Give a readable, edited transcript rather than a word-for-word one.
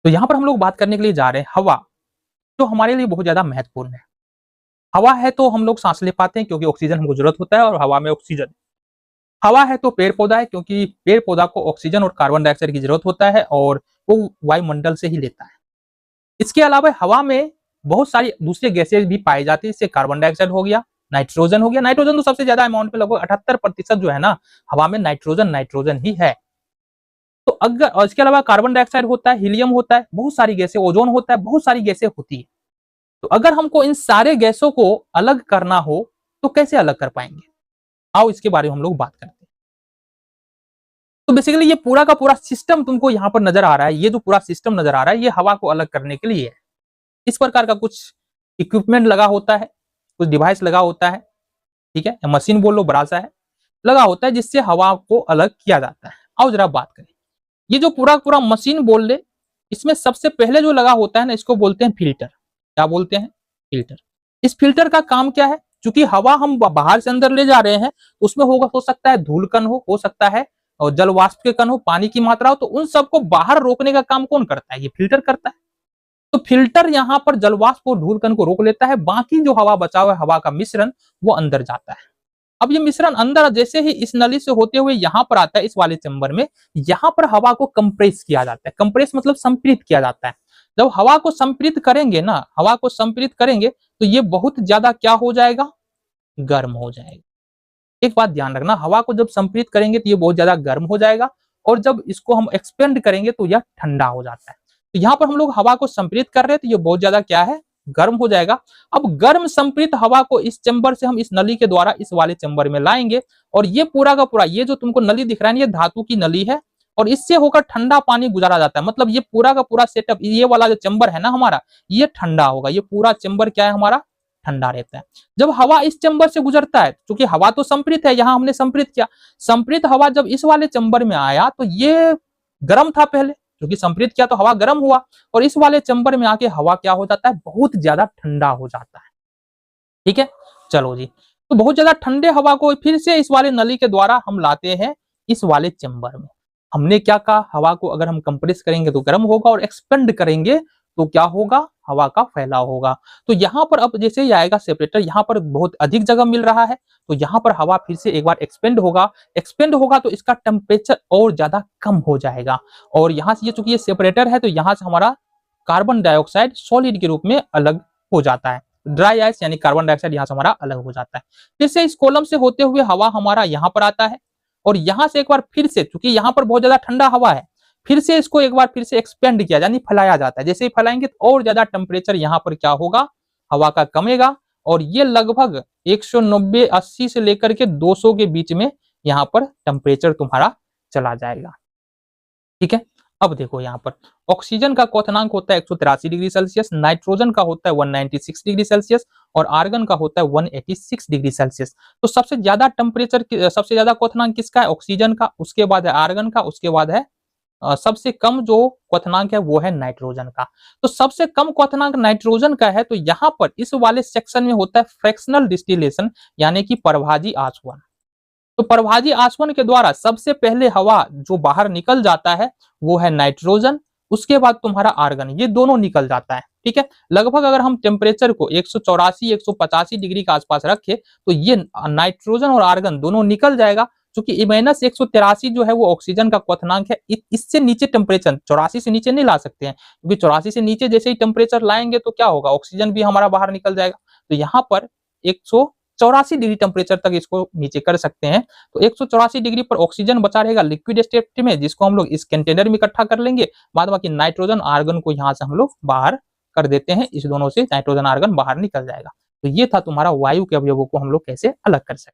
तो यहाँ पर हम लोग बात करने के लिए जा रहे हैं हवा, जो हमारे लिए बहुत ज्यादा महत्वपूर्ण है। हवा है तो हम लोग सांस ले पाते हैं क्योंकि ऑक्सीजन हमको जरूरत होता है और हवा में ऑक्सीजन। हवा है तो पेड़ पौधा है क्योंकि पेड़ पौधा को ऑक्सीजन और कार्बन डाइऑक्साइड की जरूरत होता है और वो वायुमंडल से ही लेता है। इसके अलावा हवा में बहुत सारी दूसरी गैसेज भी पाई जाती है, जैसे कार्बन डाइऑक्साइड हो गया, नाइट्रोजन हो गया। नाइट्रोजन तो सबसे ज्यादा अमाउंट में, लगभग 78% जो है ना हवा में नाइट्रोजन नाइट्रोजन ही है। तो अगर, और इसके अलावा कार्बन डाइऑक्साइड होता है, हीलियम होता है, बहुत सारी गैसें, ओजोन होता है, बहुत सारी गैसें होती है। तो अगर हमको इन सारे गैसों को अलग करना हो तो कैसे अलग कर पाएंगे? आओ इसके बारे में हम लोग बात करते हैं। तो बेसिकली ये पूरा का पूरा सिस्टम तुमको यहाँ पर नजर आ रहा है, ये जो पूरा सिस्टम नजर आ रहा है ये हवा को अलग करने के लिए है। इस प्रकार का कुछ इक्विपमेंट लगा होता है, कुछ डिवाइस लगा होता है, ठीक है, मशीन बोल लो, बड़ा सा है, लगा होता है जिससे हवा को अलग किया जाता है। आओ जरा बात करें, ये जो पूरा पूरा मशीन बोल ले, इसमें सबसे पहले जो लगा होता है ना, इसको बोलते हैं फिल्टर। क्या बोलते हैं? फिल्टर। इस फिल्टर का काम क्या है? क्योंकि हवा हम बाहर से अंदर ले जा रहे हैं, उसमें होगा, हो सकता है धूल कण हो सकता है और जल वाष्प के कण हो, पानी की मात्रा हो, तो उन सबको बाहर रोकने का काम कौन करता है? ये फिल्टर करता है। तो फिल्टर यहाँ पर जल वाष्प और धूल कण को रोक लेता है, बाकी जो हवा बचा हुआ है, हवा का मिश्रण, वो अंदर जाता है। अब ये मिश्रण अंदर जैसे ही इस नली से होते हुए यहाँ पर आता है, इस वाले चैम्बर में, यहाँ पर हवा को कंप्रेस किया जाता है। कंप्रेस मतलब संपीड़ित किया जाता है। जब हवा को संपीड़ित करेंगे ना, हवा को संपीड़ित करेंगे तो ये बहुत ज्यादा क्या हो जाएगा? गर्म हो जाएगा। एक बात ध्यान रखना, हवा को जब संपीड़ित करेंगे तो ये बहुत ज्यादा गर्म हो जाएगा, और जब इसको हम एक्सपेंड करेंगे तो यह ठंडा हो जाता है। तो यहाँ पर हम लोग हवा को संपीड़ित कर रहे हैं तो ये बहुत ज्यादा क्या है? गर्म हो जाएगा। अब गर्म संपीड़ित हवा को इस चैम्बर से हम इस नली के द्वारा इस वाले चैम्बर में लाएंगे, और ये पूरा का पूरा, ये जो तुमको नली दिख रहा है, ये धातु की नली है, और इससे होकर ठंडा पानी गुजारा जाता है। मतलब ये पूरा का पूरा सेटअप, ये वाला जो चैम्बर है ना हमारा, ये ठंडा होगा। ये पूरा चैम्बर क्या है हमारा? ठंडा रहता है। जब हवा इस चैम्बर से गुजरता है, क्योंकि हवा तो संपीड़ित है, यहां हमने संपीड़ित किया, संपीड़ित हवा जब इस वाले चैम्बर में आया तो ये गर्म था पहले, क्योंकि संपीड़ित किया तो हवा गर्म हुआ, और इस वाले चैम्बर में आके हवा क्या हो जाता है? बहुत ज्यादा ठंडा हो जाता है। ठीक है, चलो जी। तो बहुत ज्यादा ठंडे हवा को फिर से इस वाले नली के द्वारा हम लाते हैं इस वाले चैम्बर में। हमने क्या कहा? हवा को अगर हम कंप्रेस करेंगे तो गर्म होगा, और एक्सपेंड करेंगे तो क्या होगा? हवा का फैलाव होगा। तो यहाँ पर अब जैसे ही आएगा सेपरेटर, यहाँ पर बहुत अधिक जगह मिल रहा है, तो यहाँ पर हवा फिर से एक बार एक्सपेंड होगा। एक्सपेंड होगा तो इसका टेम्परेचर और ज्यादा कम हो जाएगा, और यहाँ से ये चूंकि ये सेपरेटर है तो यहाँ से हमारा कार्बन डाइऑक्साइड सॉलिड के रूप में अलग हो जाता है। ड्राई आइस यानी कार्बन डाइऑक्साइड यहाँ से हमारा अलग हो जाता है। फिर से इस कॉलम से होते हुए हवा हमारा यहाँ पर आता है, और यहाँ से एक बार फिर से, क्योंकि यहाँ पर बहुत ज्यादा ठंडा हवा है, फिर से इसको एक बार फिर से एक्सपेंड किया यानी फैलाया जाता है। जैसे ही फैलाएंगे तो और ज्यादा टेम्परेचर यहाँ पर क्या होगा? हवा का कमेगा, और ये लगभग 190-80 से लेकर के 200 के बीच में यहाँ पर टेम्परेचर तुम्हारा चला जाएगा। ठीक है, अब देखो यहाँ पर ऑक्सीजन का क्वथनांक होता है 183 डिग्री सेल्सियस, नाइट्रोजन का होता है 196 डिग्री सेल्सियस, और आर्गन का होता है 186 डिग्री सेल्सियस। तो सबसे ज्यादा टेम्परेचर, सबसे ज्यादा क्वथनांक किसका है? ऑक्सीजन का, उसके बाद है आर्गन का, उसके बाद है सबसे कम जो क्वथनांक है वो है नाइट्रोजन का। तो सबसे कम क्वथनांक नाइट्रोजन का है, तो यहाँ पर इस वाले सेक्शन में होता है फ्रैक्शनल डिस्टिलेशन, यानी कि परभाजी आसवन। तो परभाजी आसवन के द्वारा सबसे पहले हवा जो बाहर निकल जाता है वो है नाइट्रोजन, उसके बाद तुम्हारा आर्गन, ये दोनों निकल जाता है। ठीक है, लगभग अगर हम टेम्परेचर को 184-185 डिग्री के आसपास रखें तो ये नाइट्रोजन और आर्गन दोनों निकल जाएगा, क्योंकि -183 जो है वो ऑक्सीजन का क्वथनांक है। इससे नीचे टेम्परेचर 84 से नीचे नहीं ला सकते हैं, क्योंकि 84 से नीचे जैसे ही टेम्परेचर लाएंगे तो क्या होगा? ऑक्सीजन भी हमारा बाहर निकल जाएगा। तो यहाँ पर 184 डिग्री टेम्परेचर तक इसको नीचे कर सकते हैं। तो 184 डिग्री पर ऑक्सीजन बचा रहेगा लिक्विड स्टेट में, जिसको हम लोग इस कंटेनर में इकट्ठा कर लेंगे। बाद बाकी नाइट्रोजन आर्गन को यहाँ से हम लोग बाहर कर देते हैं, इस दोनों से नाइट्रोजन आर्गन बाहर निकल जाएगा। तो ये था तुम्हारा वायु के अवयवों को हम लोग कैसे अलग कर सकते हैं।